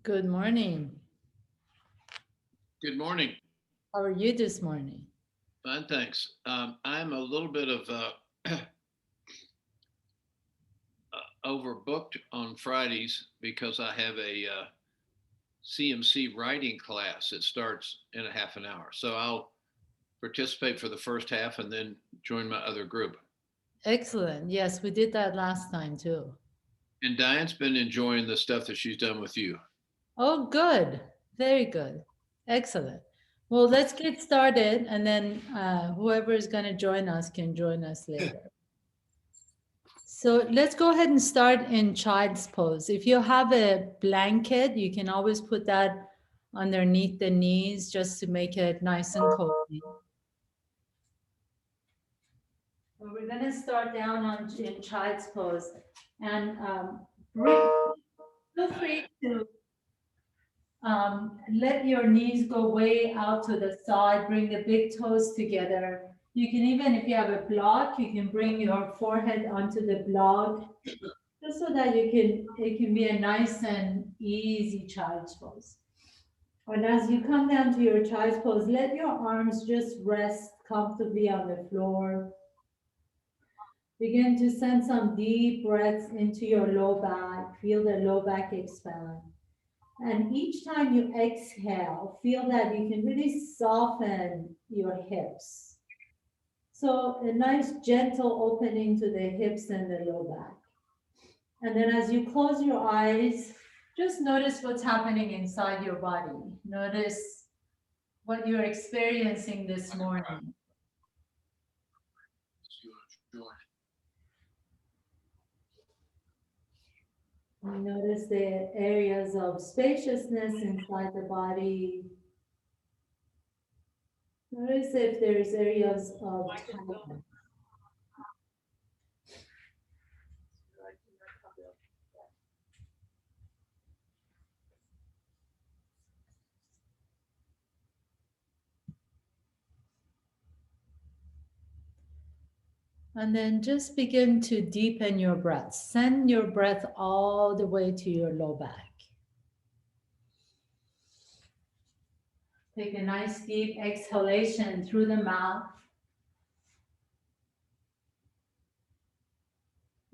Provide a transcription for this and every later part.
Good morning. Good morning. How are you this morning? Fine, thanks. I'm a little bit of overbooked on Fridays because I have a CMC writing class. It starts in a half an hour. So I'll participate for the first half and then join my other group. Excellent. Yes, we did that last time too. And Diane's been enjoying the stuff that she's done with you. Oh, good. Very good. Excellent. Well, let's get started, and then whoever is going to join us can join us later. So let's go ahead and start in child's pose. If you have a blanket, you can always put that underneath the knees just to make it nice and cozy. So we're going to start down on in child's pose, and feel free to let your knees go way out to the side. Bring the big toes together. You can even, if you have a block, you can bring your forehead onto the block, just so that it can be a nice and easy child's pose. And as you come down to your child's pose, let your arms just rest comfortably on the floor. Begin to send some deep breaths into your low back. Feel the low back expand. And each time you exhale, feel that you can really soften your hips. So a nice gentle opening to the hips and the low back. And then as you close your eyes, just notice what's happening inside your body. Notice what you're experiencing this morning. Notice the areas of spaciousness inside the body. Notice if there's areas of tightness. And then just begin to deepen your breath. Send your breath all the way to your low back. Take a nice deep exhalation through the mouth.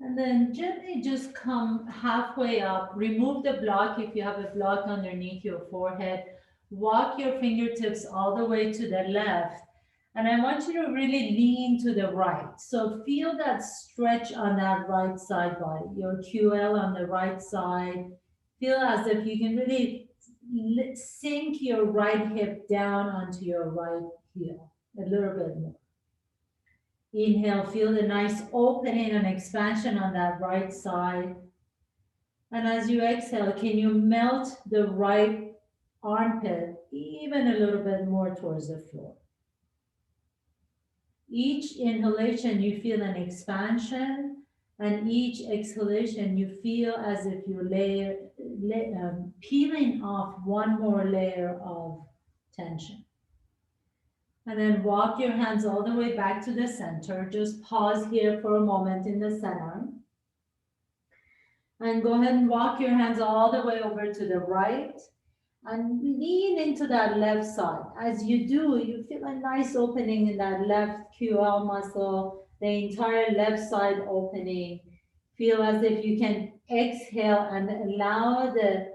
And then gently just come halfway up. Remove the block if you have a block underneath your forehead. Walk your fingertips all the way to the left. And I want you to really lean to the right. So feel that stretch on that right side body, your QL on the right side. Feel as if you can really sink your right hip down onto your right heel a little bit more. Inhale, feel the nice opening and expansion on that right side. And as you exhale, can you melt the right armpit even a little bit more towards the floor? Each inhalation, you feel an expansion, and each exhalation, you feel as if you're peeling off one more layer of tension. And then walk your hands all the way back to the center. Just pause here for a moment in the center. And go ahead and walk your hands all the way over to the right and lean into that left side. As you do, you feel a nice opening in that left QL muscle, the entire left side opening. Feel as if you can exhale and allow the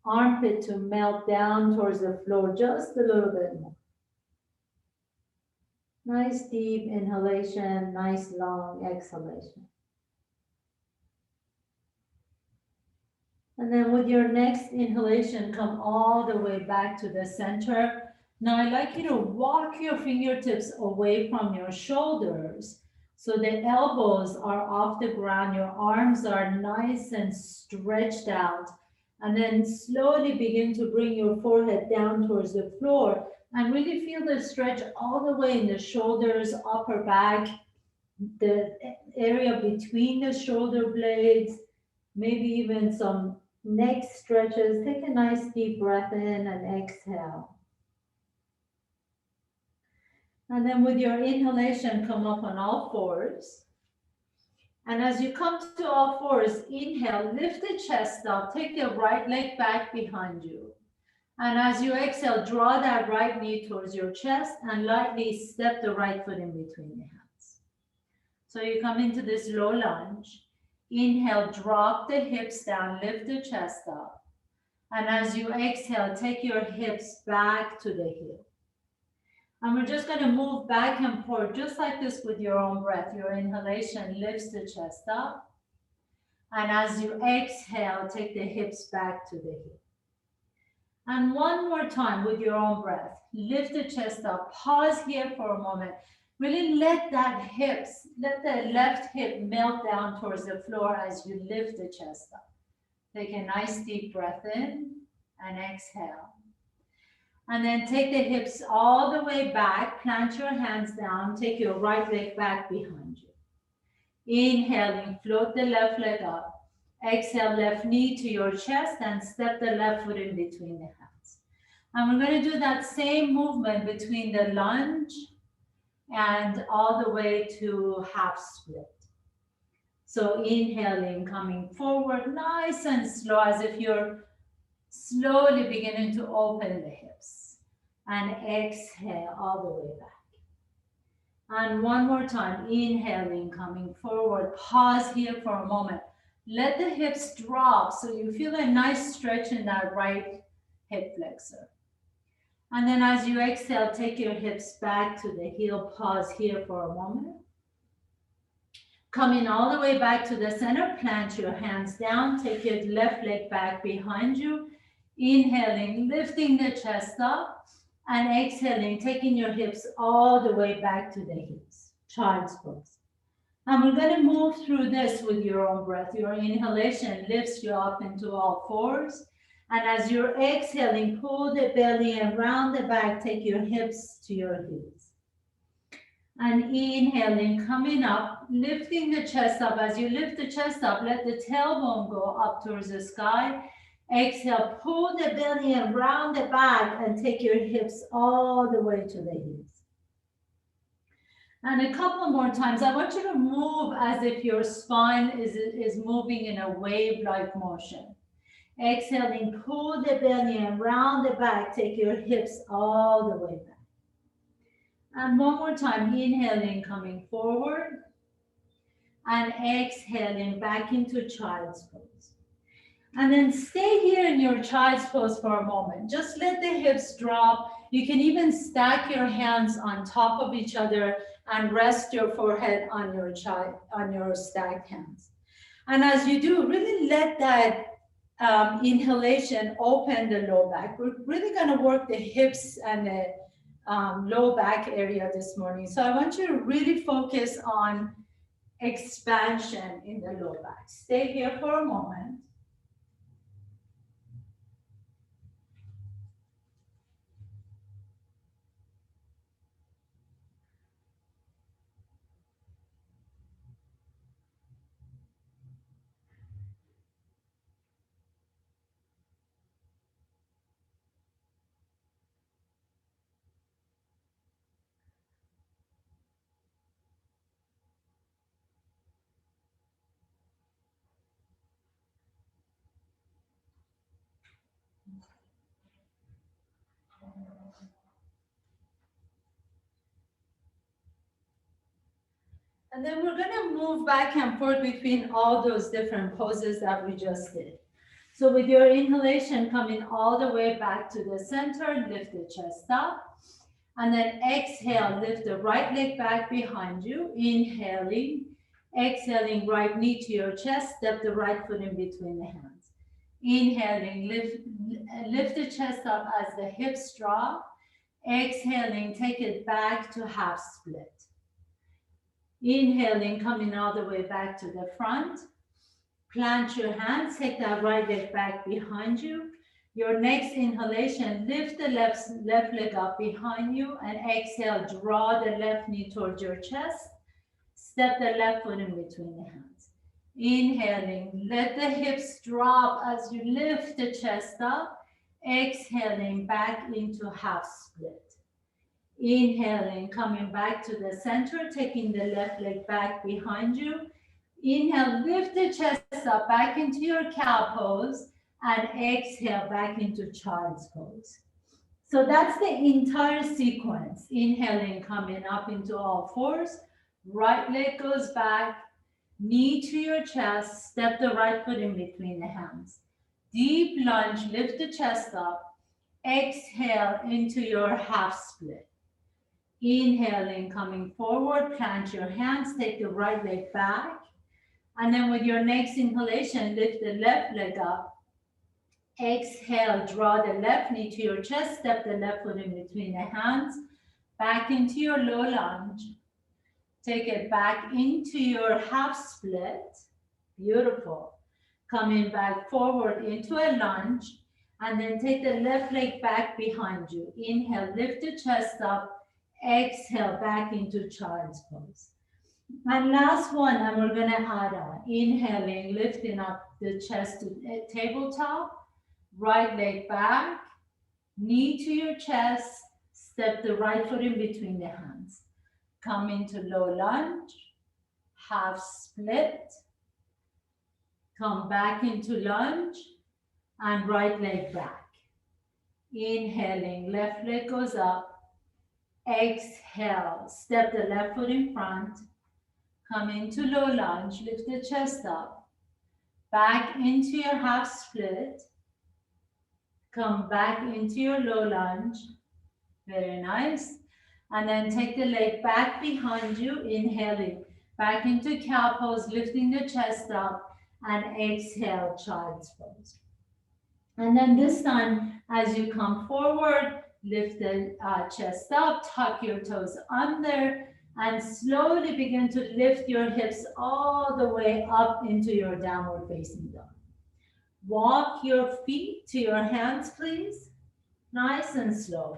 armpit to melt down towards the floor just a little bit more. Nice deep inhalation, nice long exhalation. And then with your next inhalation, come all the way back to the center. Now I'd like you to walk your fingertips away from your shoulders. So the elbows are off the ground, your arms are nice and stretched out. And then slowly begin to bring your forehead down towards the floor and really feel the stretch all the way in the shoulders, upper back, the area between the shoulder blades, maybe even some neck stretches. Take a nice deep breath in and exhale. And then with your inhalation, come up on all fours. And as you come to all fours, inhale, lift the chest up, take the right leg back behind you. And as you exhale, draw that right knee towards your chest and lightly step the right foot in between the hands. So you come into this low lunge. Inhale, drop the hips down, lift the chest up. And as you exhale, take your hips back to the heel. And we're just going to move back and forth just like this with your own breath. Your inhalation lifts the chest up. And as you exhale, take the hips back to the heel. And one more time with your own breath. Lift the chest up. Pause here for a moment. Really let the left hip melt down towards the floor as you lift the chest up. Take a nice deep breath in and exhale. And then take the hips all the way back. Plant your hands down. Take your right leg back behind you. Inhaling, float the left leg up. Exhale, left knee to your chest and step the left foot in between the hands. And we're going to do that same movement between the lunge and all the way to half split. So inhaling, coming forward, nice and slow, as if you're slowly beginning to open the hips. And exhale all the way back. And one more time, inhaling, coming forward. Pause here for a moment. Let the hips drop so you feel a nice stretch in that right hip flexor. And then as you exhale, take your hips back to the heel. Pause here for a moment. Coming all the way back to the center, plant your hands down. Take your left leg back behind you. Inhaling, lifting the chest up. And exhaling, taking your hips all the way back to the hips. Child's pose. And we're going to move through this with your own breath. Your inhalation lifts you up into all fours. And as you're exhaling, pull the belly and round the back, take your hips to your heels. And inhaling, coming up, lifting the chest up. As you lift the chest up, let the tailbone go up towards the sky. Exhale, pull the belly and round the back and take your hips all the way to the heels. And a couple more times, I want you to move as if your spine is moving in a wave-like motion. Exhaling, pull the belly and round the back, take your hips all the way back. And one more time, inhaling, coming forward. And exhaling back into child's pose. And then stay here in your child's pose for a moment. Just let the hips drop. You can even stack your hands on top of each other and rest your forehead on your stacked hands. And as you do, really let that inhalation open the low back. We're really going to work the hips and the low back area this morning. So I want you to really focus on expansion in the low back. Stay here for a moment. And then we're going to move back and forth between all those different poses that we just did. So with your inhalation coming all the way back to the center, lift the chest up. And then exhale, lift the right leg back behind you. Inhaling, exhaling, right knee to your chest, step the right foot in between the hands. Inhaling, lift the chest up as the hips drop. Exhaling, take it back to half split. Inhaling, coming all the way back to the front. Plant your hands, take that right leg back behind you. Your next inhalation, lift the left leg up behind you and exhale, draw the left knee towards your chest. Step the left foot in between the hands. Inhaling, let the hips drop as you lift the chest up. Exhaling, back into half split. Inhaling, coming back to the center, taking the left leg back behind you. Inhale, lift the chest up back into your cow pose, and exhale back into child's pose. So that's the entire sequence. Inhaling, coming up into all fours. Right leg goes back, knee to your chest, step the right foot in between the hands. Deep lunge, lift the chest up. Exhale into your half split. Inhaling, coming forward, plant your hands, take the right leg back. And then with your next inhalation, lift the left leg up. Exhale, draw the left knee to your chest, step the left foot in between the hands, back into your low lunge. Take it back into your half split. Beautiful. Coming back forward into a lunge, and then take the left leg back behind you. Inhale, lift the chest up. Exhale, back into child's pose. And last one, and we're gonna add on. Inhaling, lifting up the chest to tabletop. Right leg back, knee to your chest, step the right foot in between the hands. Come into low lunge, half split, come back into lunge, and right leg back. Inhaling, left leg goes up. Exhale, step the left foot in front, come into low lunge, lift the chest up, back into your half split, come back into your low lunge. Very nice. And then take the leg back behind you, inhaling back into cow pose, lifting the chest up, and exhale, child's pose. And then this time, as you come forward, lift the chest up, tuck your toes under, and slowly begin to lift your hips all the way up into your downward facing dog. Walk your feet to your hands, please. Nice and slow.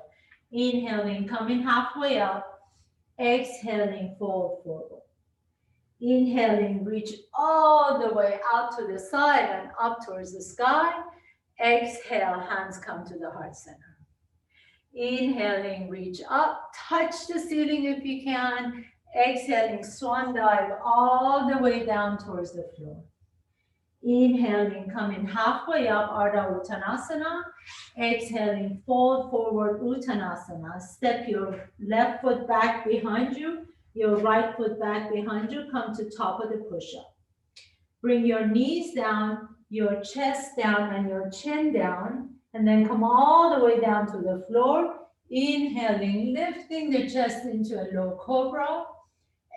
Inhaling, coming halfway up. Exhaling, fold forward. Inhaling, reach all the way out to the side and up towards the sky. Exhale, hands come to the heart center. Inhaling, reach up, touch the ceiling if you can. Exhaling, swan dive all the way down towards the floor. Inhaling, coming halfway up, Ardha Uttanasana. Exhaling, fold forward, Uttanasana. Step your left foot back behind you, your right foot back behind you. Come to top of the push-up. Bring your knees down, your chest down, and your chin down. And then come all the way down to the floor. Inhaling, lifting the chest into a low cobra.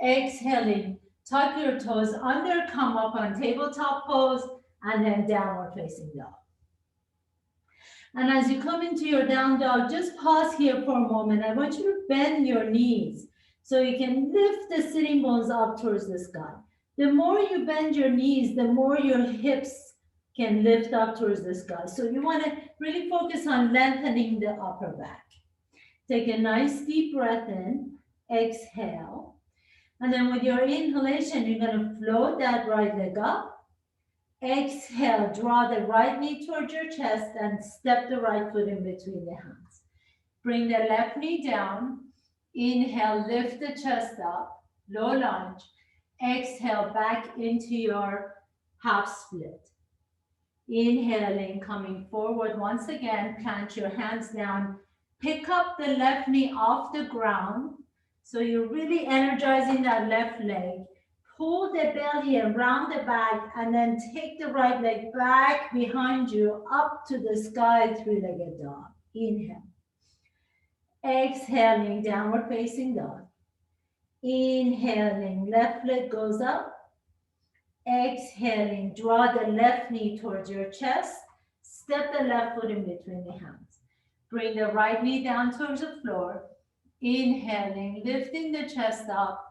Exhaling, tuck your toes under, come up on tabletop pose, and then downward facing dog. And as you come into your down dog, just pause here for a moment. I want you to bend your knees so you can lift the sitting bones up towards the sky. The more you bend your knees, the more your hips can lift up towards the sky. So you want to really focus on lengthening the upper back. Take a nice deep breath in, exhale. And then with your inhalation, you're going to float that right leg up. Exhale, draw the right knee towards your chest and step the right foot in between the hands. Bring the left knee down. Inhale, lift the chest up, low lunge. Exhale, back into your half split. Inhaling, coming forward once again, plant your hands down. Pick up the left knee off the ground. So you're really energizing that left leg. Pull the belly around the back and then take the right leg back behind you up to the sky, three-legged dog. Inhale. Exhaling, downward facing dog. Inhaling, left leg goes up. Exhaling, draw the left knee towards your chest. Step the left foot in between the hands. Bring the right knee down towards the floor. Inhaling, lifting the chest up.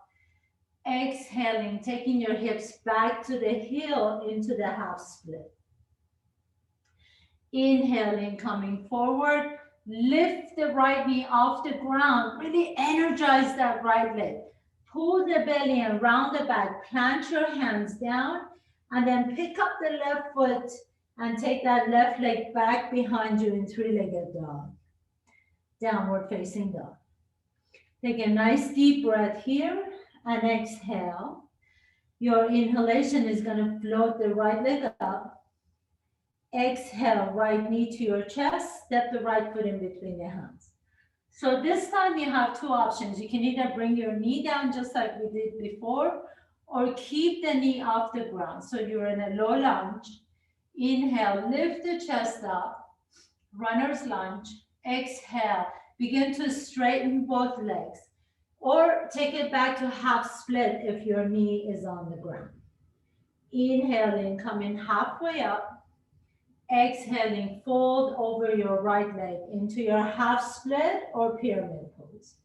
Exhaling, taking your hips back to the heel into the half split. Inhaling, coming forward. Lift the right knee off the ground. Really energize that right leg. Pull the belly around the back. Plant your hands down. And then pick up the left foot and take that left leg back behind you in three-legged dog. Downward facing dog. Take a nice deep breath here and exhale. Your inhalation is going to float the right leg up. Exhale, right knee to your chest, step the right foot in between the hands. So this time you have two options. You can either bring your knee down just like we did before, or keep the knee off the ground. So you're in a low lunge. Inhale, lift the chest up, runner's lunge. Exhale, begin to straighten both legs, or take it back to half split if your knee is on the ground. Inhaling, coming halfway up. Exhaling, fold over your right leg into your half split or pyramid pose.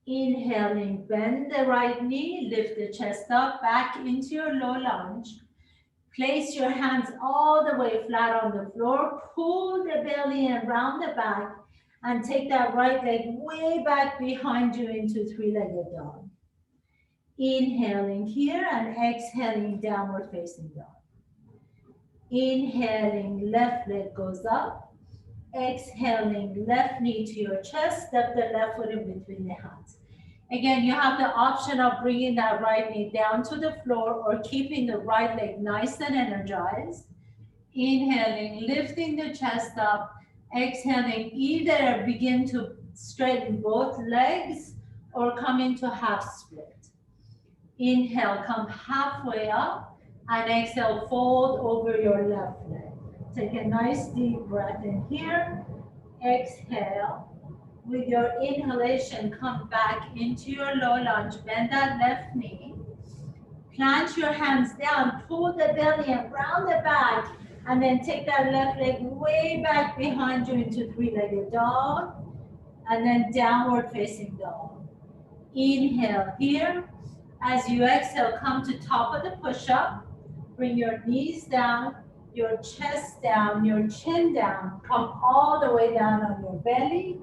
Inhaling, bend the right knee, lift the chest up, back into your low lunge. Place your hands all the way flat on the floor. Pull the belly and round the back, and take that right leg way back behind you into three-legged dog. Inhaling here and exhaling, downward facing dog. Inhaling, left leg goes up. Exhaling, left knee to your chest, step the left foot in between the hands. Again, you have the option of bringing that right knee down to the floor or keeping the right leg nice and energized. Inhaling, lifting the chest up. Exhaling, either begin to straighten both legs or come into half split. Inhale, come halfway up, and exhale, fold over your left leg. Take a nice deep breath in here. Exhale. With your inhalation, come back into your low lunge. Bend that left knee. Plant your hands down. Pull the belly and round the back. And then take that left leg way back behind you into three-legged dog. And then downward facing dog. Inhale here. As you exhale, come to top of the push-up. Bring your knees down, your chest down, your chin down. Come all the way down on your belly.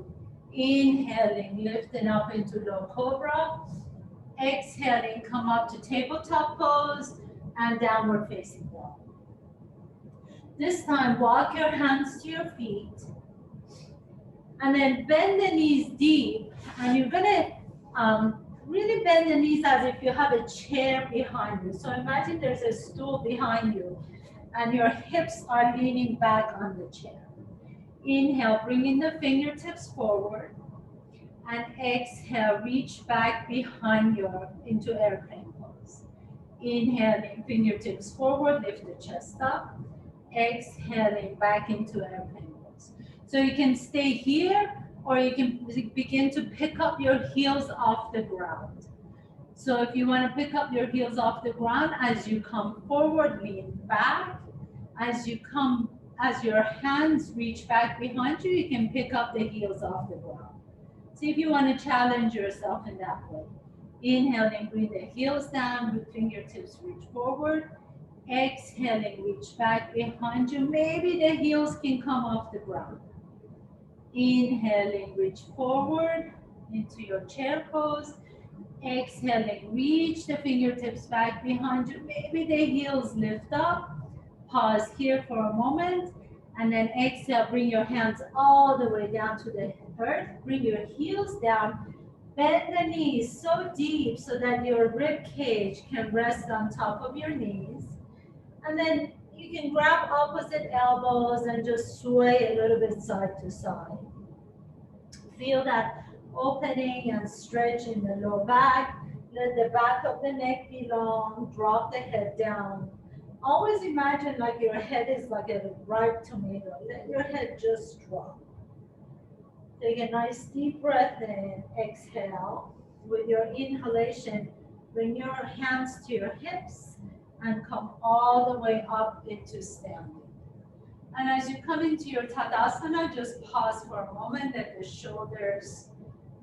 Inhaling, lifting up into low cobra. Exhaling, come up to tabletop pose and downward facing dog. This time, walk your hands to your feet. And then bend the knees deep. And you're gonna really bend the knees as if you have a chair behind you. So imagine there's a stool behind you and your hips are leaning back on the chair. Inhale, bringing the fingertips forward. And exhale, reach back behind you into airplane pose. Inhaling, fingertips forward, lift the chest up. Exhaling, back into airplane pose. So you can stay here, or you can begin to pick up your heels off the ground. So if you want to pick up your heels off the ground, as you come forward, lean back. As your hands reach back behind you, you can pick up the heels off the ground. See if you want to challenge yourself in that way. Inhaling, bring the heels down, with fingertips reach forward. Exhaling, reach back behind you. Maybe the heels can come off the ground. Inhaling, reach forward into your chair pose. Exhaling, reach the fingertips back behind you. Maybe the heels lift up. Pause here for a moment. And then exhale, bring your hands all the way down to the earth. Bring your heels down. Bend the knees so deep so that your rib cage can rest on top of your knees. And then you can grab opposite elbows and just sway a little bit side to side. Feel that opening and stretch in the low back. Let the back of the neck be long. Drop the head down. Always imagine like your head is like a ripe tomato. Let your head just drop. Take a nice deep breath in. Exhale. With your inhalation, bring your hands to your hips and come all the way up into standing. And as you come into your Tadasana, just pause for a moment. Let the shoulders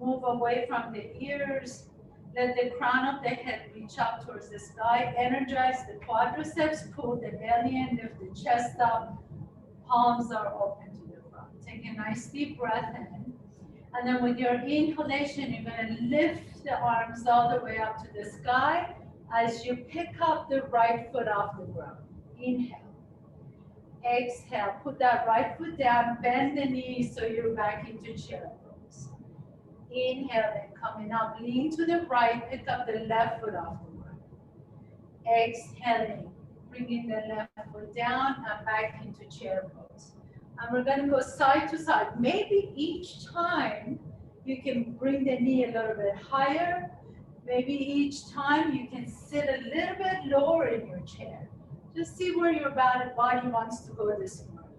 move away from the ears. Let the crown of the head reach up towards the sky. Energize the quadriceps. Pull the belly in. Lift the chest up. Palms are open to the front. Take a nice deep breath in. And then with your inhalation, you're going to lift the arms all the way up to the sky as you pick up the right foot off the ground. Inhale. Exhale. Put that right foot down. Bend the knees so you're back into chair pose. Inhale and coming up. Lean to the right. Pick up the left foot off the ground. Exhaling, bringing the left foot down and back into chair pose. And we're going to go side to side. Maybe each time you can bring the knee a little bit higher. Maybe each time you can sit a little bit lower in your chair. Just see where your body wants to go this morning.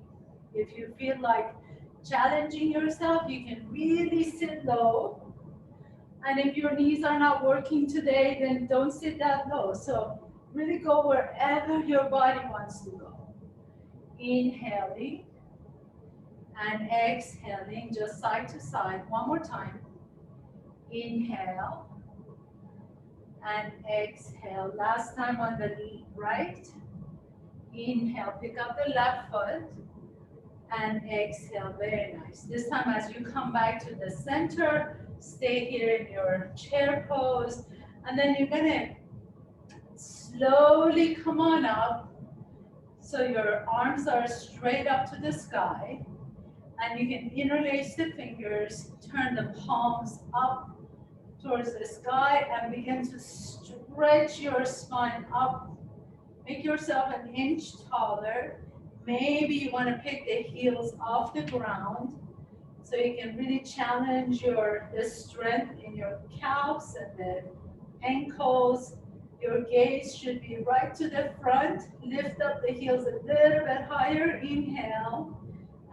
If you feel like challenging yourself, you can really sit low. And if your knees are not working today, then don't sit that low. So really go wherever your body wants to go. Inhaling and exhaling just side to side. One more time. Inhale and exhale. Last time on the right. Inhale, pick up the left foot and exhale. Very nice. This time as you come back to the center, stay here in your chair pose. And then you're going to slowly come on up so your arms are straight up to the sky. And you can interlace the fingers, turn the palms up towards the sky and begin to stretch your spine up. Make yourself an inch taller. Maybe you want to pick the heels off the ground so you can really challenge the strength in your calves and the ankles. Your gaze should be right to the front. Lift up the heels a little bit higher. Inhale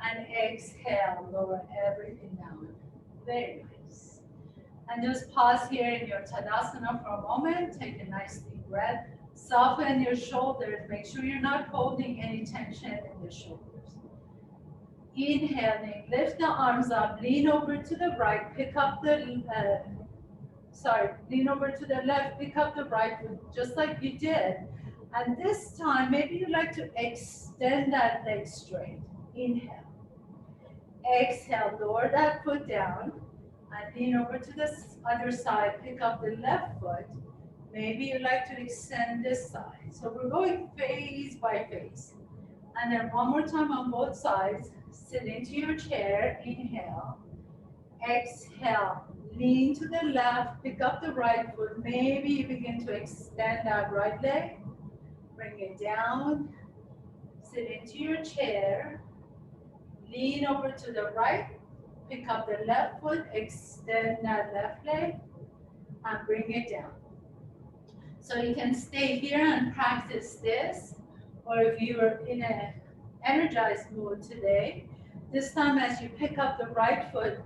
and exhale. Lower everything down. Very nice. And just pause here in your Tadasana for a moment. Take a nice deep breath. Soften your shoulders. Make sure you're not holding any tension in the shoulders. Inhaling, lift the arms up, lean over to the right, pick up lean over to the left, pick up the right foot, just like you did. And this time, maybe you'd like to extend that leg straight. Inhale. Exhale, lower that foot down and lean over to the other side, pick up the left foot. Maybe you'd like to extend this side. So we're going phase by phase. And then one more time on both sides. Sit into your chair. Inhale. Exhale. Lean to the left. Pick up the right foot. Maybe you begin to extend that right leg. Bring it down. Sit into your chair. Lean over to the right. Pick up the left foot. Extend that left leg. And bring it down. So you can stay here and practice this, or if you are in an energized mood today, this time as you pick up the right foot,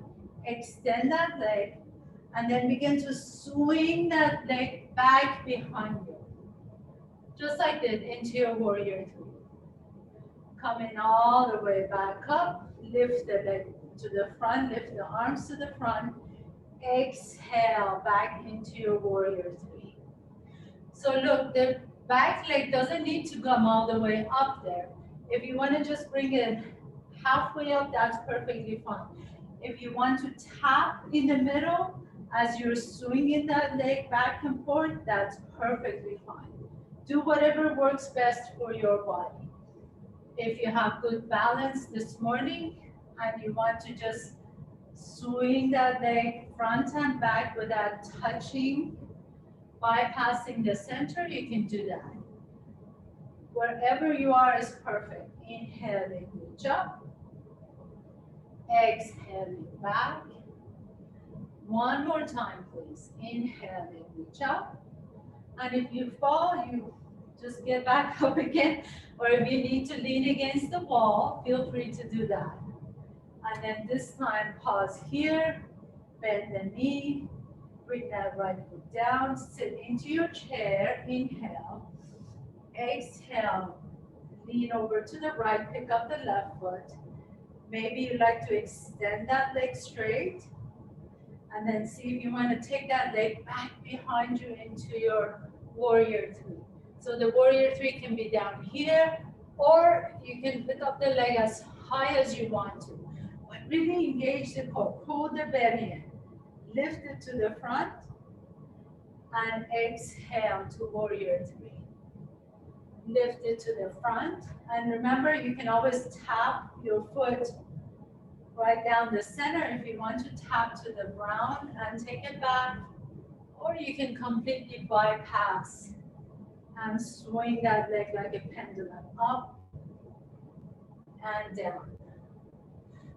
extend that leg, and then begin to swing that leg back behind you. Just like this, into your warrior three. Coming all the way back up, lift the leg to the front, lift the arms to the front, exhale back into your warrior three. So look, the back leg doesn't need to come all the way up there. If you want to just bring it halfway up, that's perfectly fine. If you want to tap in the middle as you're swinging that leg back and forth, that's perfectly fine. Do whatever works best for your body. If you have good balance this morning and you want to just swing that leg front and back without touching, bypassing the center, you can do that. Wherever you are is perfect. Inhaling, reach up. Exhaling back. One more time, please. Inhaling, reach up. And if you fall, you just get back up again. Or if you need to lean against the wall, feel free to do that. And then this time, pause here, bend the knee, bring that right foot down, sit into your chair, inhale, exhale, lean over to the right, pick up the left foot. Maybe you'd like to extend that leg straight, and then see if you want to take that leg back behind you into your warrior three. So the warrior three can be down here, or you can pick up the leg as high as you want to. But really engage the core, pull the belly in. Lift it to the front and exhale to warrior three. Lift it to the front, and remember you can always tap your foot right down the center if you want to tap to the ground and take it back, or you can completely bypass and swing that leg like a pendulum up and down.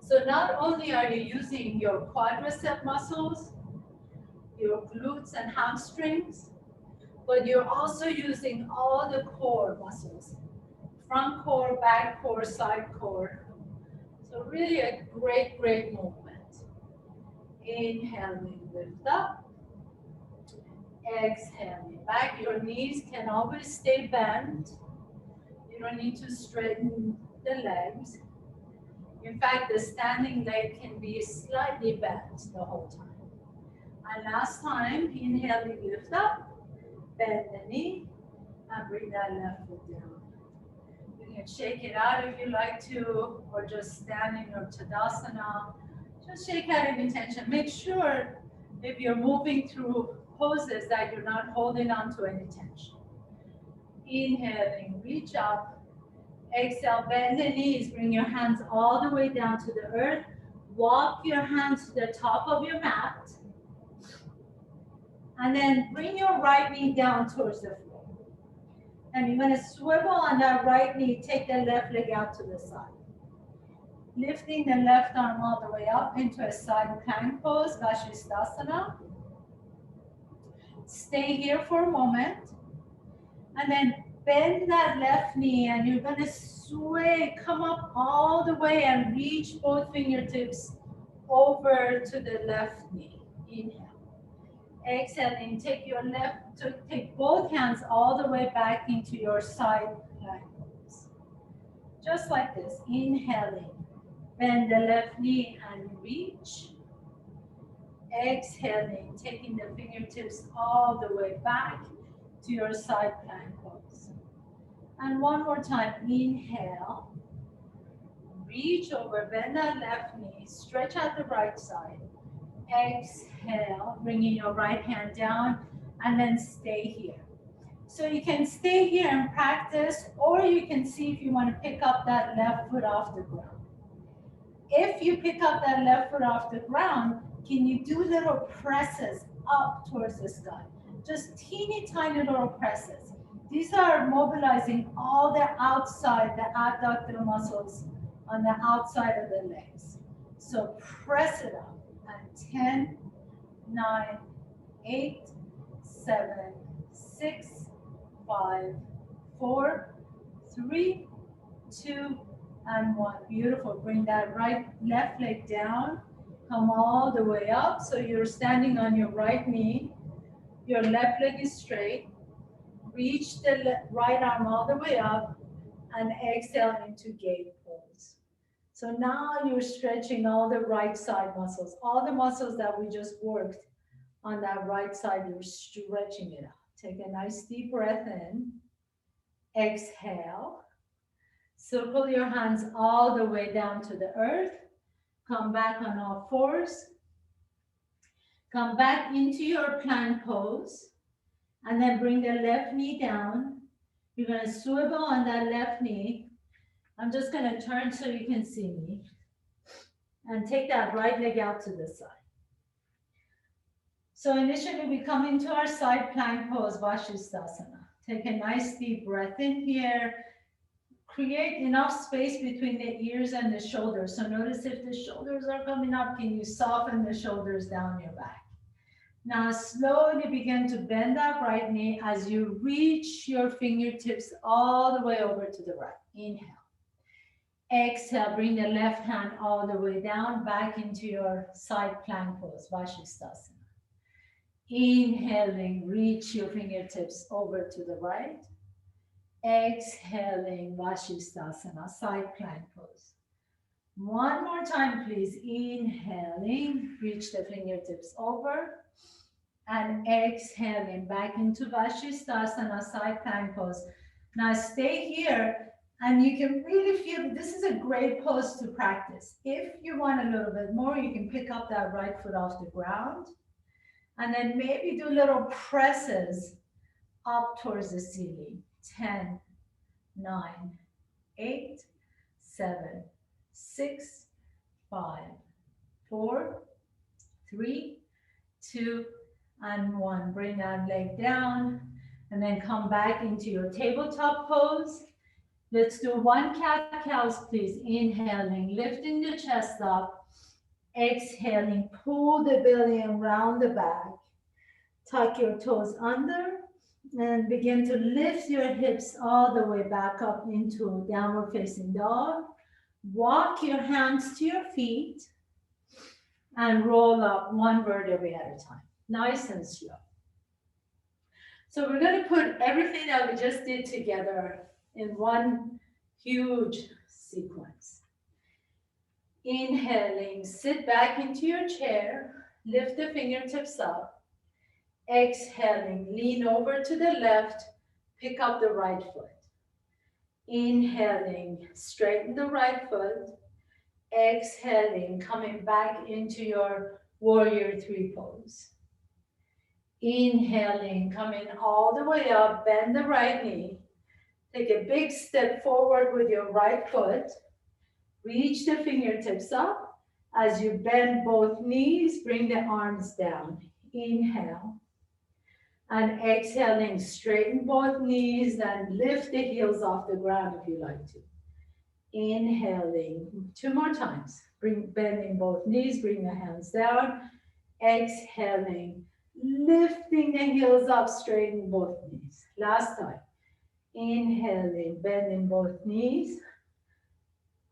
So not only are you using your quadricep muscles, your glutes and hamstrings, but you're also using all the core muscles, front core, back core, side core. So really a great, great movement. Inhaling, lift up. Exhaling back. Your knees can always stay bent. You don't need to straighten the legs. In fact, the standing leg can be slightly bent the whole time. And last time, inhaling, lift up, bend the knee, and bring that left foot down. You can shake it out if you like to, or just stand in your Tadasana. Just shake out any tension. Make sure if you're moving through poses that you're not holding on to any tension. Inhaling, reach up. Exhale, bend the knees. Bring your hands all the way down to the earth. Walk your hands to the top of your mat. And then bring your right knee down towards the floor. And you're going to swivel on that right knee. Take the left leg out to the side. Lifting the left arm all the way up into a side plank pose, Vashisthasana. Stay here for a moment. And then bend that left knee and you're going to sway, come up all the way and reach both fingertips over to the left knee. Inhale. Exhaling, take both hands all the way back into your side plank pose. Just like this. Inhaling, bend the left knee and reach. Exhaling, taking the fingertips all the way back to your side plank pose. And one more time, inhale, reach over, bend that left knee, stretch out the right side. Exhale, bringing your right hand down, and then stay here. So you can stay here and practice, or you can see if you want to pick up that left foot off the ground. If you pick up that left foot off the ground, can you do little presses up towards the sky? Just teeny tiny little presses. These are mobilizing all the outside, the abductor muscles on the outside of the legs. So press it up. And 10, 9, 8, 7, 6, 5, 4, 3, 2, and 1. Beautiful. Bring that left leg down. Come all the way up. So you're standing on your right knee. Your left leg is straight. Reach the right arm all the way up and exhale into gate pose. So now you're stretching all the right side muscles, all the muscles that we just worked on that right side, you're stretching it out. Take a nice deep breath in. Exhale. Circle your hands all the way down to the earth. Come back on all fours. Come back into your plank pose. And then bring the left knee down. You're going to swivel on that left knee. I'm just going to turn so you can see me. And take that right leg out to the side. So initially we come into our side plank pose, Vashisthasana. Take a nice deep breath in here. Create enough space between the ears and the shoulders. So notice if the shoulders are coming up, can you soften the shoulders down your back? Now slowly begin to bend that right knee as you reach your fingertips all the way over to the right. Inhale. Exhale, bring the left hand all the way down, back into your side plank pose, Vashisthasana. Inhaling, reach your fingertips over to the right. Exhaling, Vashisthasana, side plank pose. One more time, please. Inhaling, reach the fingertips over. And exhaling, back into Vashisthasana, side plank pose. Now stay here. And you can really feel this is a great pose to practice. If you want a little bit more, you can pick up that right foot off the ground. And then maybe do little presses up towards the ceiling. 10, 9, 8, 7, 6, 5, 4, 3, 2, and 1. Bring that leg down And then come back into your tabletop pose. Let's do one cat-cows, please. Inhaling, lifting the chest up. Exhaling, pull the belly around the back. Tuck your toes under and begin to lift your hips all the way back up into downward facing dog. Walk your hands to your feet and roll up one vertebrae at a time, nice and slow. So we're going to put everything that we just did together in one huge sequence. Inhaling, sit back into your chair, lift the fingertips up. Exhaling, lean over to the left, pick up the right foot. Inhaling, straighten the right foot. Exhaling, coming back into your warrior three pose. Inhaling, coming all the way up, bend the right knee. Take a big step forward with your right foot. Reach the fingertips up. As you bend both knees, bring the arms down. Inhale. And exhaling, straighten both knees and lift the heels off the ground if you like to. Inhaling, two more times. Bending both knees, bring the hands down. Exhaling, lifting the heels up, straighten both knees. Last time. Inhaling, bending both knees.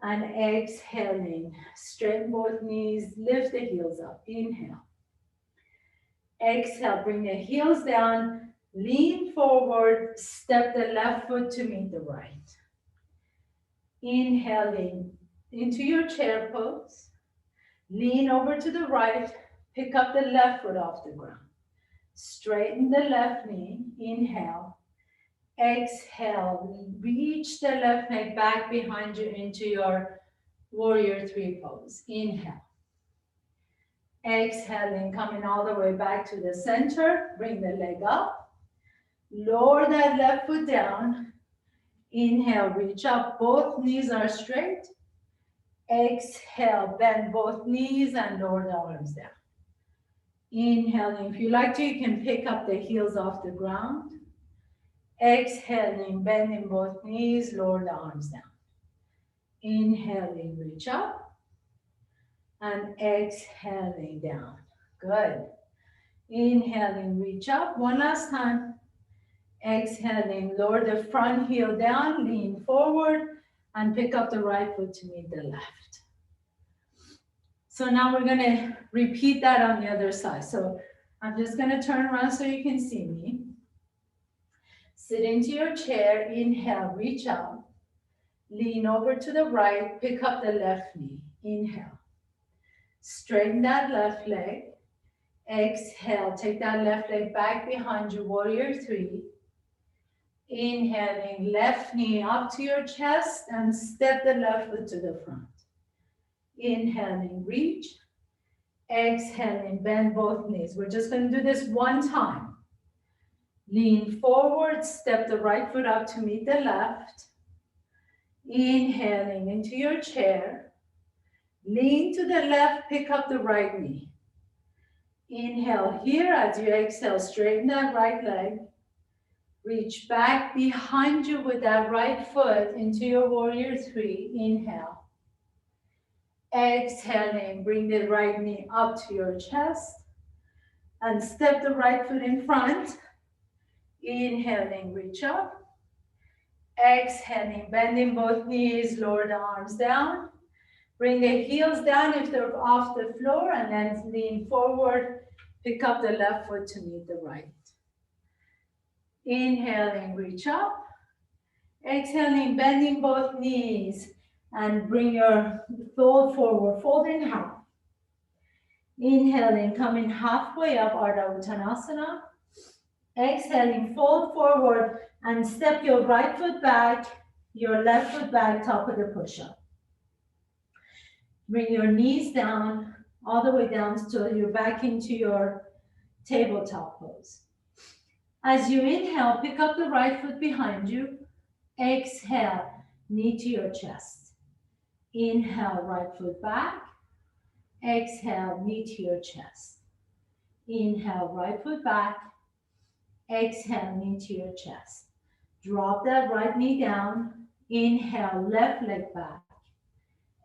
And exhaling, straighten both knees, lift the heels up. Inhale. Exhale, bring the heels down, lean forward, step the left foot to meet the right. Inhaling into your chair pose. Lean over to the right, pick up the left foot off the ground. Straighten the left knee, inhale. Exhale, reach the left leg back behind you into your warrior three pose. Inhale. Exhaling, coming all the way back to the center. Bring the leg up. Lower that left foot down. Inhale, reach up. Both knees are straight. Exhale, bend both knees and lower the arms down. Inhaling, if you like to, you can pick up the heels off the ground. Exhaling, bending both knees, lower the arms down. Inhaling, reach up. And exhaling down. Good. Inhaling, reach up. One last time. Exhaling, lower the front heel down, lean forward, and pick up the right foot to meet the left. So now we're going to repeat that on the other side. So I'm just going to turn around so you can see me. Sit into your chair. Inhale, reach up. Lean over to the right, pick up the left knee. Inhale. Straighten that left leg. Exhale, take that left leg back behind you, warrior three. Inhaling, left knee up to your chest and step the left foot to the front. Inhaling, reach. Exhaling, bend both knees. We're just going to do this one time. Lean forward, step the right foot up to meet the left. Inhaling into your chair. Lean to the left, pick up the right knee. Inhale here. As you exhale, straighten that right leg. Reach back behind you with that right foot into your warrior three. Inhale. Exhaling, bring the right knee up to your chest and step the right foot in front. Inhaling, reach up. Exhaling, bending both knees, lower the arms down. Bring the heels down if they're off the floor and then lean forward. Pick up the left foot to meet the right. Inhaling, reach up. Exhaling, bending both knees and bring your fold forward, fold in half. Inhaling, coming halfway up, Ardha Uttanasana. Exhaling, fold forward and step your right foot back, your left foot back, top of the push-up. Bring your knees down, all the way down so you're back into your tabletop pose. As you inhale, pick up the right foot behind you. Exhale, knee to your chest. Inhale, right foot back. Exhale, knee to your chest. Inhale, right foot back. Exhale, knee to your chest. Drop that right knee down. Inhale, left leg back.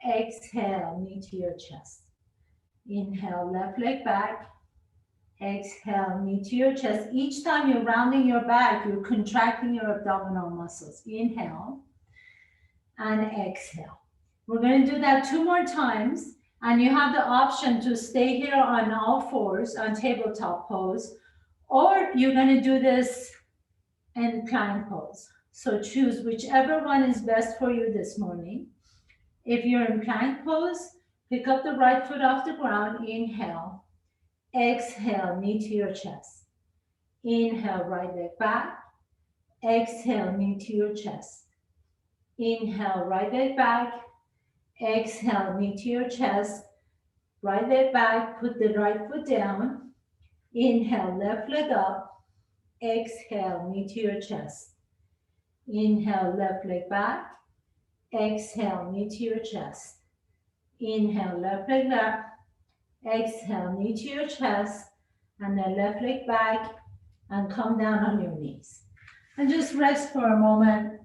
Exhale, knee to your chest. Inhale, left leg back. Exhale, knee to your chest. Each time you're rounding your back, you're contracting your abdominal muscles. Inhale and exhale. We're going to do that 2 more times. And you have the option to stay here on all fours on tabletop pose, or you're going to do this in plank pose. So choose whichever one is best for you this morning. If you're in plank pose, pick up the right foot off the ground. Inhale. Exhale, knee to your chest. Inhale, right leg back. Exhale, knee to your chest. Inhale, right leg back. Exhale, knee to your chest. Right leg back, put the right foot down. Inhale, left leg up. Exhale, knee to your chest. Inhale, left leg back. Exhale, knee to your chest. Inhale, left leg up. Exhale, knee to your chest. And then left leg back and come down on your knees. And just rest for a moment.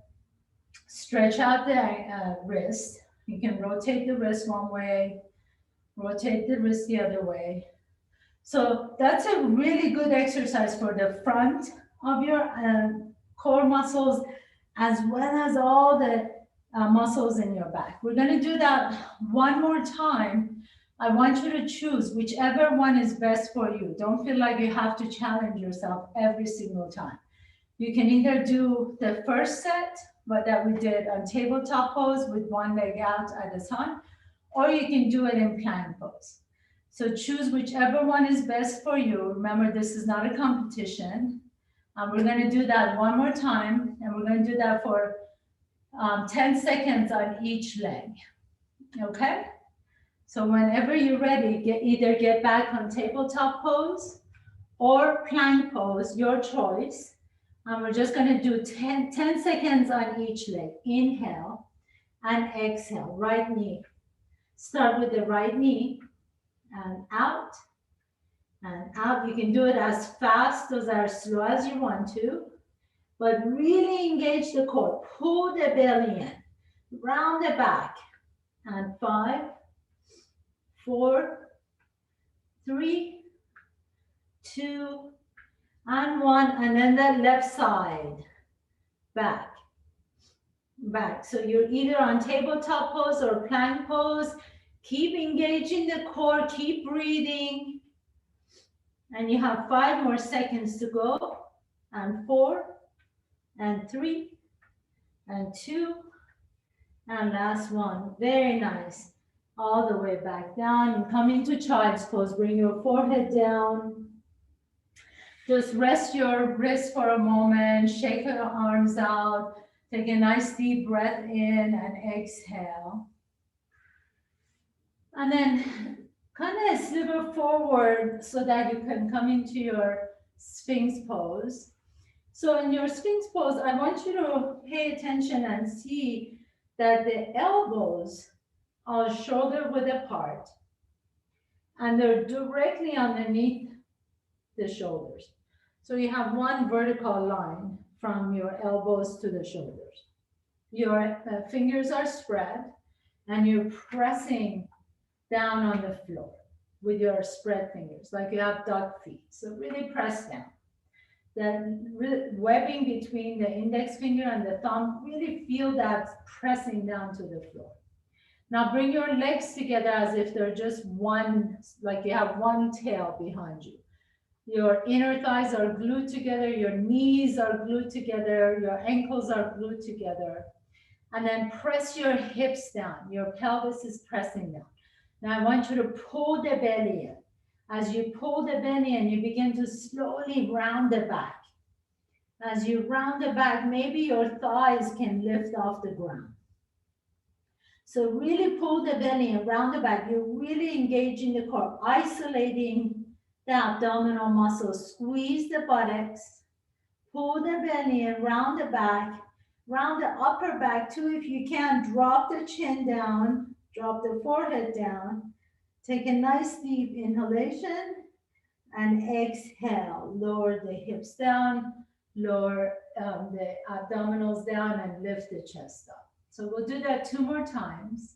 Stretch out the wrist. You can rotate the wrist one way, rotate the wrist the other way. So that's a really good exercise for the front of your core muscles, as well as all the muscles in your back. We're going to do that one more time. I want you to choose whichever one is best for you. Don't feel like you have to challenge yourself every single time. You can either do the first set, but that we did on tabletop pose with one leg out at a time, or you can do it in plank pose. So choose whichever one is best for you. Remember, this is not a competition. We're going to do that one more time, and we're going to do that for 10 seconds on each leg. Okay? So whenever you're ready, either get back on tabletop pose or plank pose, your choice. And we're just going to do 10 seconds on each leg. Inhale and exhale. Right knee. Start with the right knee and out and out. You can do it as fast or as slow as you want to, but really engage the core. Pull the belly in, round the back, and 5, 4, 3, 2, and 1, and then the left side, back, back. So you're either on tabletop pose or plank pose. Keep engaging the core, keep breathing. And you have 5 more seconds to go, and 4, and 3, and 2, and last one. Very nice. All the way back down and come into child's pose. Bring your forehead down. Just rest your wrist for a moment. Shake your arms out. Take a nice deep breath in and exhale. And then kind of sliver forward so that you can come into your Sphinx pose. So in your Sphinx pose, I want you to pay attention and see that the elbows are shoulder width apart, and they're directly underneath the shoulders. So you have one vertical line from your elbows to the shoulders. Your fingers are spread, and you're pressing down on the floor with your spread fingers, like you have duck feet. So really press down. The webbing between the index finger and the thumb, really feel that pressing down to the floor. Now bring your legs together as if they're just one, like you have one tail behind you. Your inner thighs are glued together, your knees are glued together, your ankles are glued together. And then press your hips down, your pelvis is pressing down. Now I want you to pull the belly in. As you pull the belly in, you begin to slowly round the back. As you round the back, maybe your thighs can lift off the ground. So really pull the belly and round the back. You're really engaging the core, isolating the abdominal muscles. Squeeze the buttocks, pull the belly and round the back, round the upper back too. If you can, drop the chin down, drop the forehead down. Take a nice deep inhalation And exhale, lower the hips down, lower the abdominals down, and lift the chest up. So we'll do that 2 more times.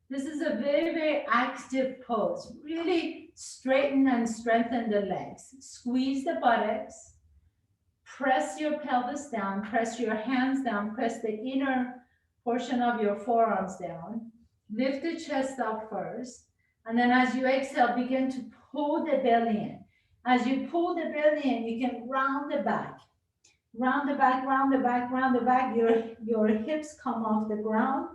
This is a very, very active pose. Really straighten and strengthen the legs. Squeeze the buttocks. Press your pelvis down. Press your hands down. Press the inner portion of your forearms down. Lift the chest up first. And then as you exhale, begin to pull the belly in. As you pull the belly in, you can round the back. Round the back, round the back, round the back. Your hips come off the ground.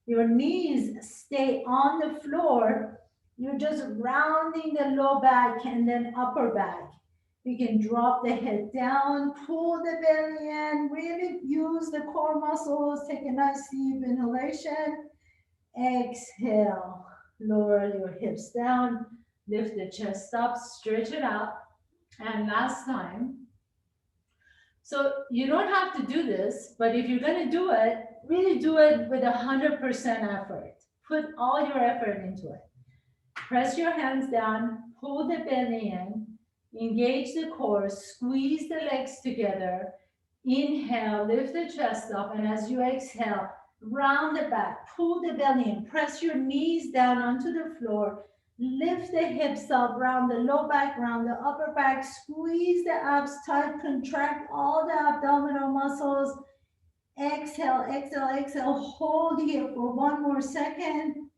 Your knees stay on the floor. You're just rounding the low back and then upper back. You can drop the head down, pull the belly in, really use the core muscles. Take a nice deep inhalation. Exhale. Lower your hips down. Lift the chest up, stretch it out. And last time, so you don't have to do this, but if you're going to do it, really do it with 100% effort. Put all your effort into it. Press your hands down, pull the belly in, engage the core, squeeze the legs together. Inhale, lift the chest up, and as you exhale, round the back, pull the belly in, press your knees down onto the floor, lift the hips up, round the low back, round the upper back, squeeze the abs tight, contract all the abdominal muscles. Exhale, exhale, exhale, hold here for 1 more second,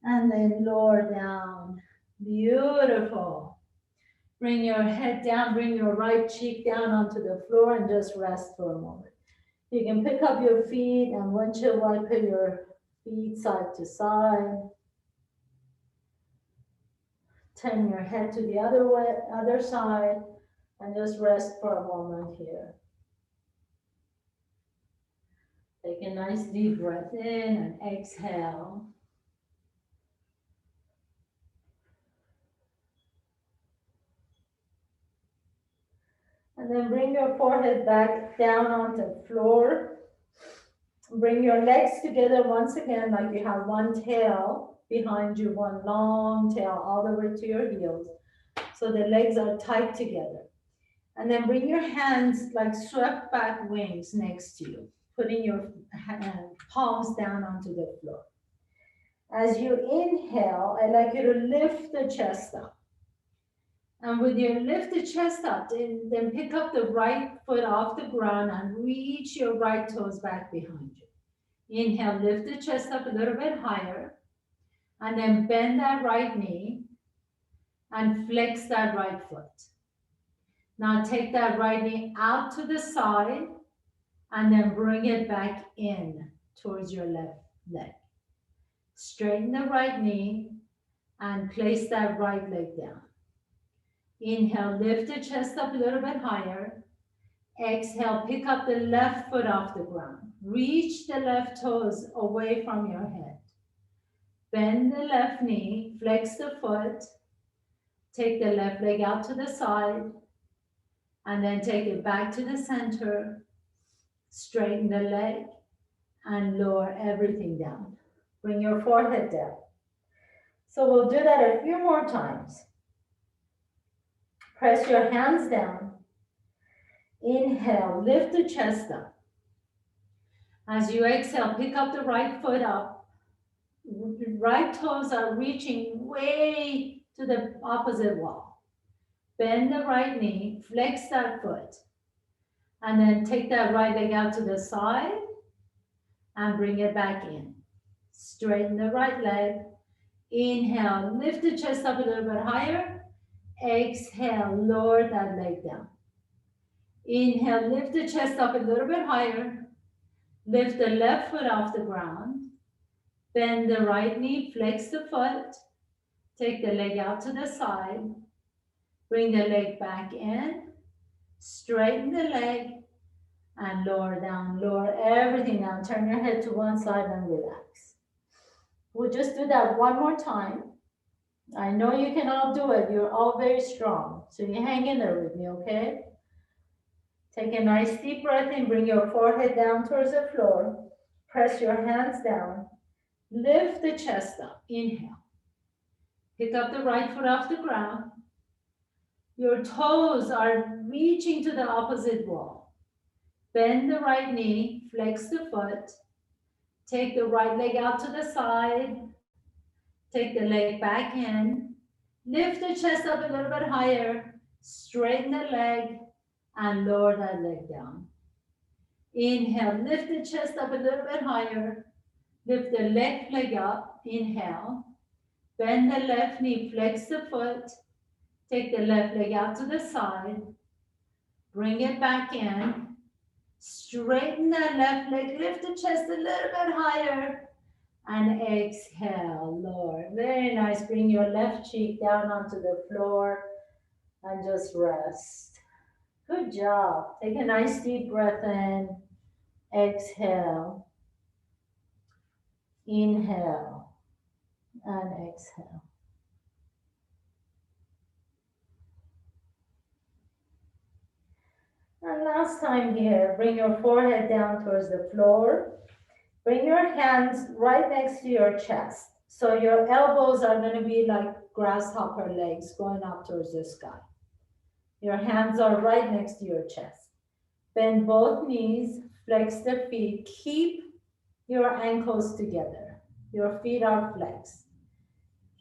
and then lower down. Beautiful. Bring your head down, bring your right cheek down onto the floor and just rest for a moment. You can pick up your feet and windshield wiper your feet side to side. Turn your head to the other side and just rest for a moment here. Take a nice deep breath in and exhale. And then bring your forehead back down onto the floor. Bring your legs together once again like you have one tail behind you, one long tail all the way to your heels. So the legs are tight together. And then bring your hands like swept back wings next to you, putting your palms down onto the floor. As you inhale, I'd like you to lift the chest up. And with your lift the chest up, then pick up the right foot off the ground and reach your right toes back behind you. Inhale, lift the chest up a little bit higher. And then bend that right knee and flex that right foot. Now take that right knee out to the side and then bring it back in towards your left leg. Straighten the right knee and place that right leg down. Inhale, lift the chest up a little bit higher. Exhale, pick up the left foot off the ground. Reach the left toes away from your head. Bend the left knee, flex the foot. Take the left leg out to the side and then take it back to the center. Straighten the leg and lower everything down. Bring your forehead down. So we'll do that a few more times. Press your hands down. Inhale, lift the chest up. As you exhale, pick up the right foot up. Right toes are reaching way to the opposite wall. Bend the right knee, flex that foot, and then take that right leg out to the side and bring it back in. Straighten the right leg. Inhale, lift the chest up a little bit higher. Exhale, lower that leg down. Inhale, lift the chest up a little bit higher. Lift the left foot off the ground. Bend the right knee, flex the foot. Take the leg out to the side. Bring the leg back in. Straighten the leg and lower down. Lower everything down. Turn your head to one side and relax. We'll just do that one more time. I know you can all do it. You're all very strong. So you hang in there with me, okay? Take a nice deep breath in. Bring your forehead down towards the floor. Press your hands down. Lift the chest up. Inhale. Pick up the right foot off the ground. Your toes are reaching to the opposite wall. Bend the right knee, flex the foot, take the right leg out to the side, take the leg back in, lift the chest up a little bit higher, straighten the leg, and lower that leg down. Inhale, lift the chest up a little bit higher, lift the left leg up, inhale, bend the left knee, flex the foot, take the left leg out to the side, bring it back in, straighten that left leg, lift the chest a little bit higher, and exhale, lower. Very nice. Bring your left cheek down onto the floor and just rest. Good job. Take a nice deep breath in, exhale, inhale, and exhale. And last time here, bring your forehead down towards the floor. Bring your hands right next to your chest. So your elbows are going to be like grasshopper legs going up towards the sky. Your hands are right next to your chest. Bend both knees, flex the feet. Keep your ankles together. Your feet are flexed.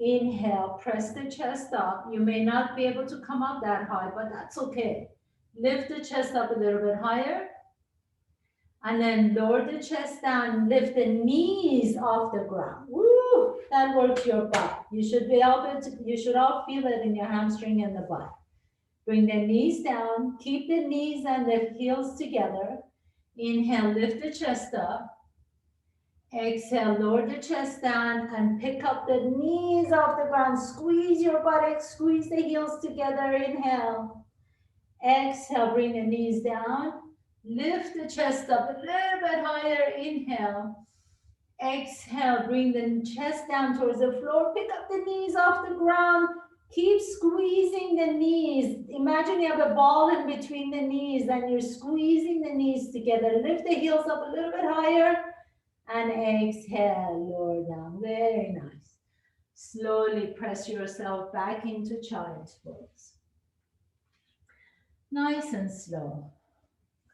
Inhale, press the chest up. You may not be able to come up that high, but that's okay. Lift the chest up a little bit higher. And then lower the chest down, lift the knees off the ground. Woo! That works your butt. You should be able to, you should all feel it in your hamstring and the butt. Bring the knees down, keep the knees and the heels together. Inhale, lift the chest up. Exhale, lower the chest down and pick up the knees off the ground. Squeeze your buttocks, squeeze the heels together. Inhale. Exhale, bring the knees down. Lift the chest up a little bit higher. Inhale. Exhale, bring the chest down towards the floor. Pick up the knees off the ground. Keep squeezing the knees. Imagine you have a ball in between the knees and you're squeezing the knees together. Lift the heels up a little bit higher and exhale, lower down. Very nice. Slowly press yourself back into child's pose. Nice and slow.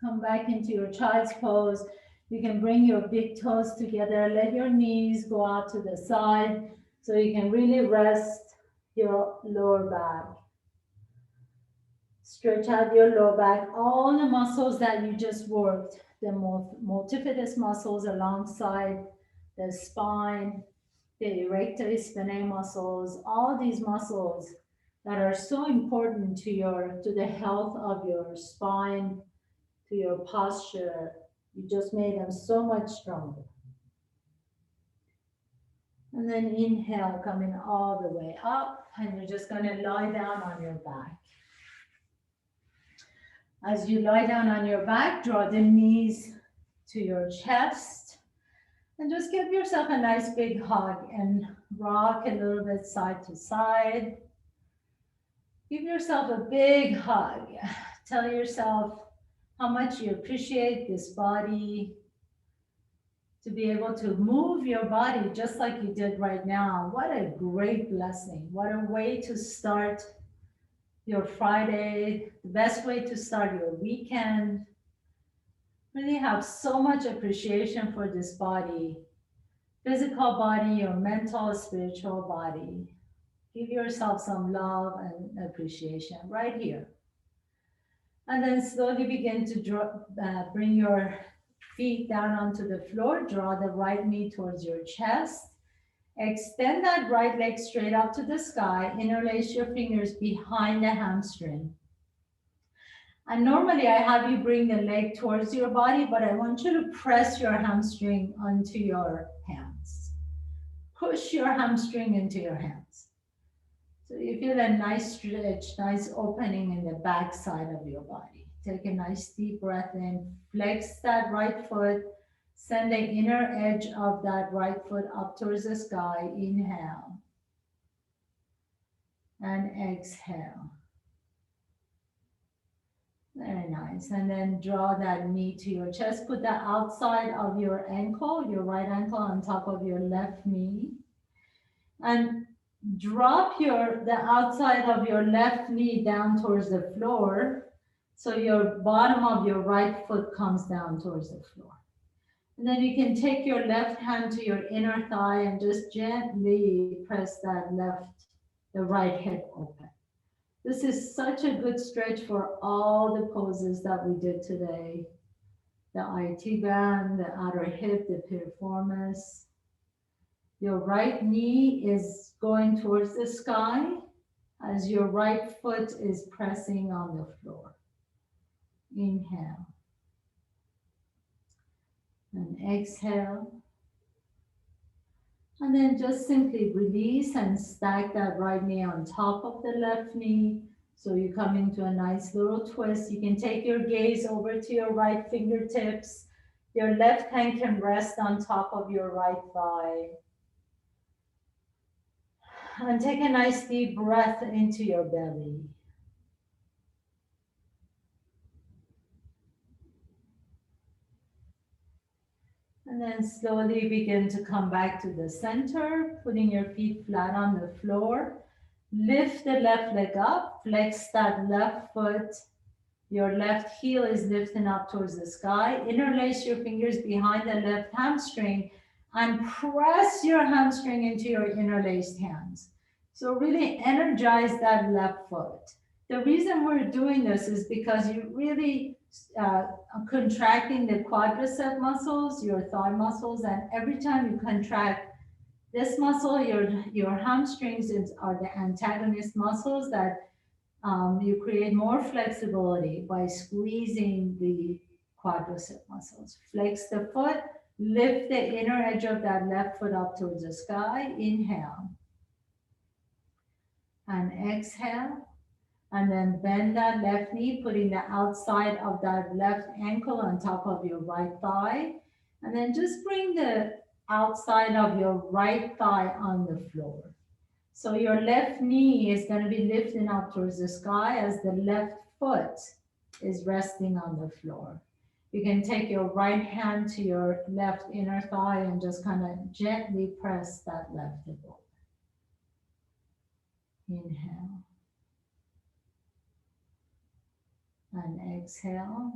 Come back into your child's pose. You can bring your big toes together. Let your knees go out to the side so you can really rest your lower back. Stretch out your lower back. All the muscles that you just worked, the multifidus muscles alongside the spine, the erector spinae muscles, all these muscles that are so important to the health of your spine, to your posture. You just made them so much stronger. And then inhale, coming all the way up, and you're just going to lie down on your back. As you lie down on your back, draw the knees to your chest, and just give yourself a nice big hug and rock a little bit side to side. Give yourself a big hug. Tell yourself how much you appreciate this body, to be able to move your body just like you did right now. What a great blessing. What a way to start your Friday, the best way to start your weekend. Really have so much appreciation for this body, physical body, your mental, spiritual body. Give yourself some love and appreciation right here. And then slowly begin to bring your feet down onto the floor. Draw the right knee towards your chest. Extend that right leg straight up to the sky. Interlace your fingers behind the hamstring. And normally I have you bring the leg towards your body, but I want you to press your hamstring onto your hands. Push your hamstring into your hands. So you feel a nice stretch, nice opening in the back side of your body. Take a nice deep breath in. Flex that right foot. Send the inner edge of that right foot up towards the sky. Inhale. And exhale. Very nice. And then draw that knee to your chest. Put the outside of your ankle, your right ankle on top of your left knee. And Drop the outside of your left knee down towards the floor. So your bottom of your right foot comes down towards the floor. And then you can take your left hand to your inner thigh and just gently press the right hip open. This is such a good stretch for all the poses that we did today. The IT band, the outer hip, the piriformis. Your right knee is going towards the sky as your right foot is pressing on the floor. Inhale and exhale. And then just simply release and stack that right knee on top of the left knee. So you come into a nice little twist. You can take your gaze over to your right fingertips. Your left hand can rest on top of your right thigh. And take a nice deep breath into your belly. And then slowly begin to come back to the center, putting your feet flat on the floor. Lift the left leg up, flex that left foot. Your left heel is lifting up towards the sky. Interlace your fingers behind the left hamstring and press your hamstring into your interlaced hands. So really energize that left foot. The reason we're doing this is because you really uh, contracting the quadricep muscles, your thigh muscles, and every time you contract this muscle, your hamstrings are the antagonist muscles that you create more flexibility by squeezing the quadricep muscles. Flex the foot, lift the inner edge of that left foot up towards the sky. Inhale and exhale. And then bend that left knee, putting the outside of that left ankle on top of your right thigh. And then just bring the outside of your right thigh on the floor. So your left knee is going to be lifting up towards the sky as the left foot is resting on the floor. You can take your right hand to your left inner thigh and just kind of gently press that left hip open. Inhale and exhale.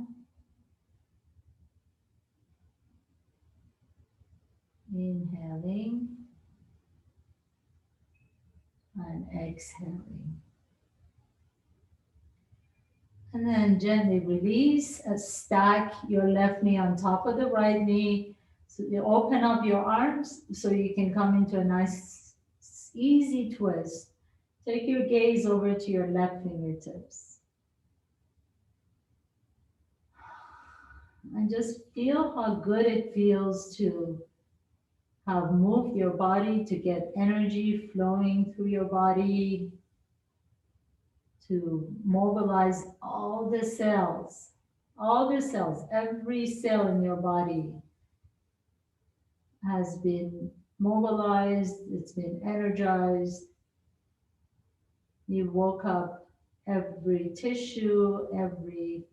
Inhaling and exhaling. And then gently release and stack your left knee on top of the right knee. So you open up your arms so you can come into a nice, easy twist. Take your gaze over to your left fingertips. And just feel how good it feels to have moved your body, to get energy flowing through your body, to mobilize all the cells, every cell in your body has been mobilized, it's been energized. You woke up every tissue, every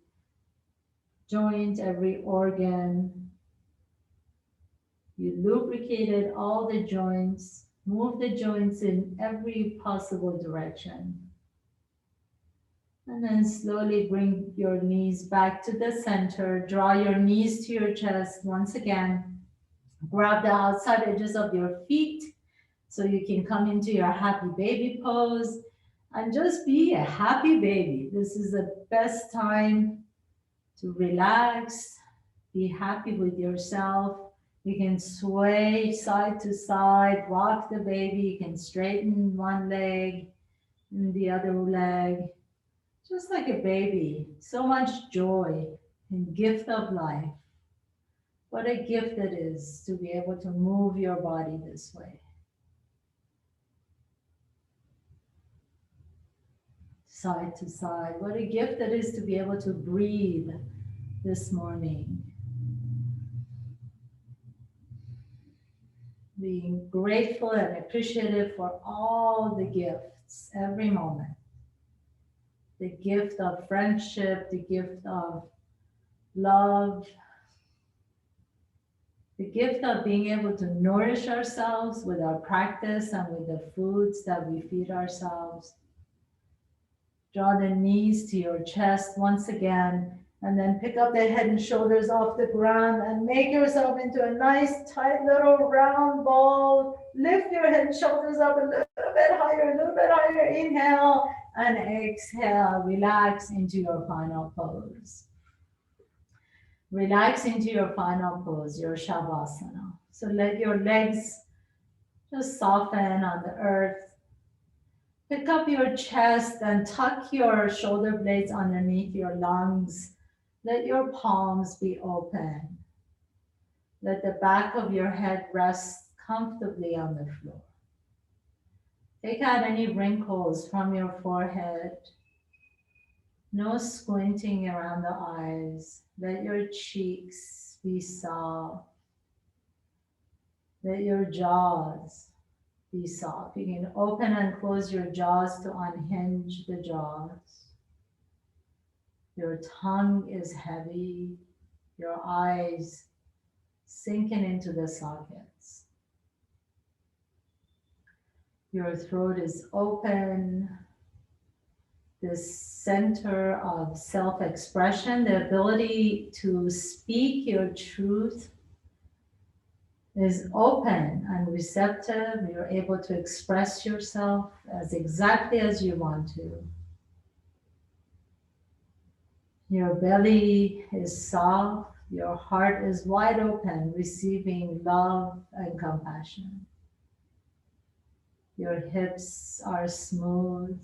joint, every organ. You lubricated all the joints, moved the joints in every possible direction. And then slowly bring your knees back to the center. Draw your knees to your chest once again. Grab the outside edges of your feet so you can come into your happy baby pose and just be a happy baby. This is the best time to relax, be happy with yourself. You can sway side to side, rock the baby. You can straighten one leg and the other leg, just like a baby. So much joy and gift of life. What a gift it is to be able to move your body this way. Side to side. What a gift it is to be able to breathe this morning. Being grateful and appreciative for all the gifts, every moment. The gift of friendship, the gift of love, The gift of being able to nourish ourselves with our practice and with the foods that we feed ourselves. Draw the knees to your chest once again, and then pick up the head and shoulders off the ground and make yourself into a nice, tight little round ball. Lift your head and shoulders up a little bit higher, a little bit higher. Inhale and exhale. Relax into your final pose. Relax into your final pose, your Shavasana. So let your legs just soften on the earth. Pick up your chest and tuck your shoulder blades underneath your lungs. Let your palms be open. Let the back of your head rest comfortably on the floor. Take out any wrinkles from your forehead. No squinting around the eyes. Let your cheeks be soft. Let your jaws be soft. You can open and close your jaws to unhinge the jaws. Your tongue is heavy. Your eyes sinking into the sockets. Your throat is open. This center of self-expression, the ability to speak your truth, is open and receptive. You're able to express yourself as exactly as you want to. Your belly is soft. Your heart is wide open, receiving love and compassion. Your hips are smooth.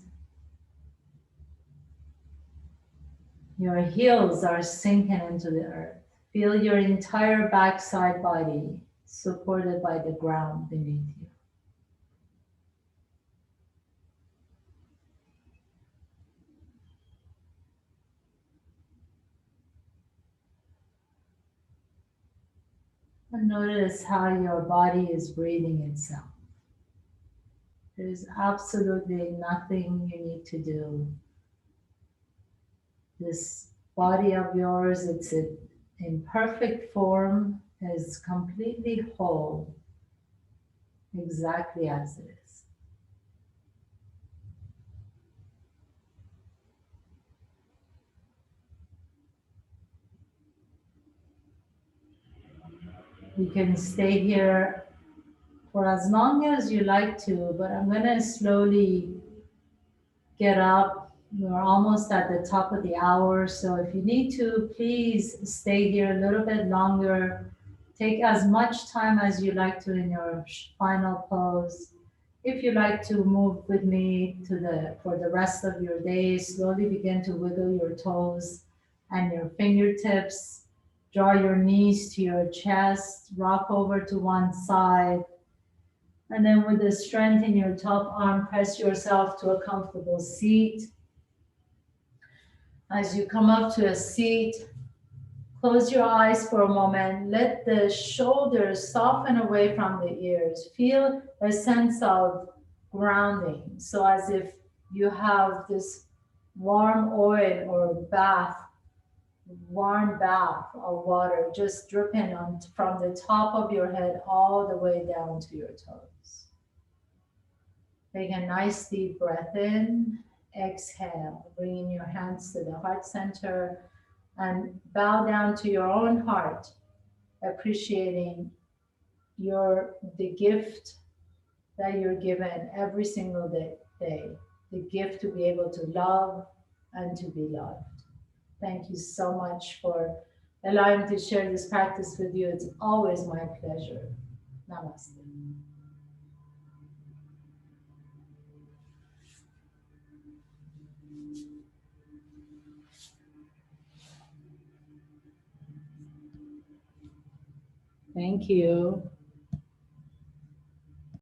Your heels are sinking into the earth. Feel your entire backside body supported by the ground beneath you. And notice how your body is breathing itself. There's absolutely nothing you need to do. This body of yours, it's in perfect form, is completely whole, exactly as it is. You can stay here for as long as you like to, but I'm going to slowly get up. We're almost at the top of the hour, so if you need to, please stay here a little bit longer. Take as much time as you like to in your final pose. If you like to move with me for the rest of your day, slowly begin to wiggle your toes and your fingertips. Draw your knees to your chest, rock over to one side, and then with the strength in your top arm, press yourself to a comfortable seat. As you come up to a seat, close your eyes for a moment. Let the shoulders soften away from the ears. Feel a sense of grounding. So as if you have this warm oil or warm bath of water just dripping on from the top of your head all the way down to your toes. Take a nice deep breath in, exhale, bringing your hands to the heart center and bow down to your own heart, appreciating the gift that you're given every single day, the gift to be able to love and to be loved. Thank you so much for allowing me to share this practice with you. It's always my pleasure. Namaste. Thank you.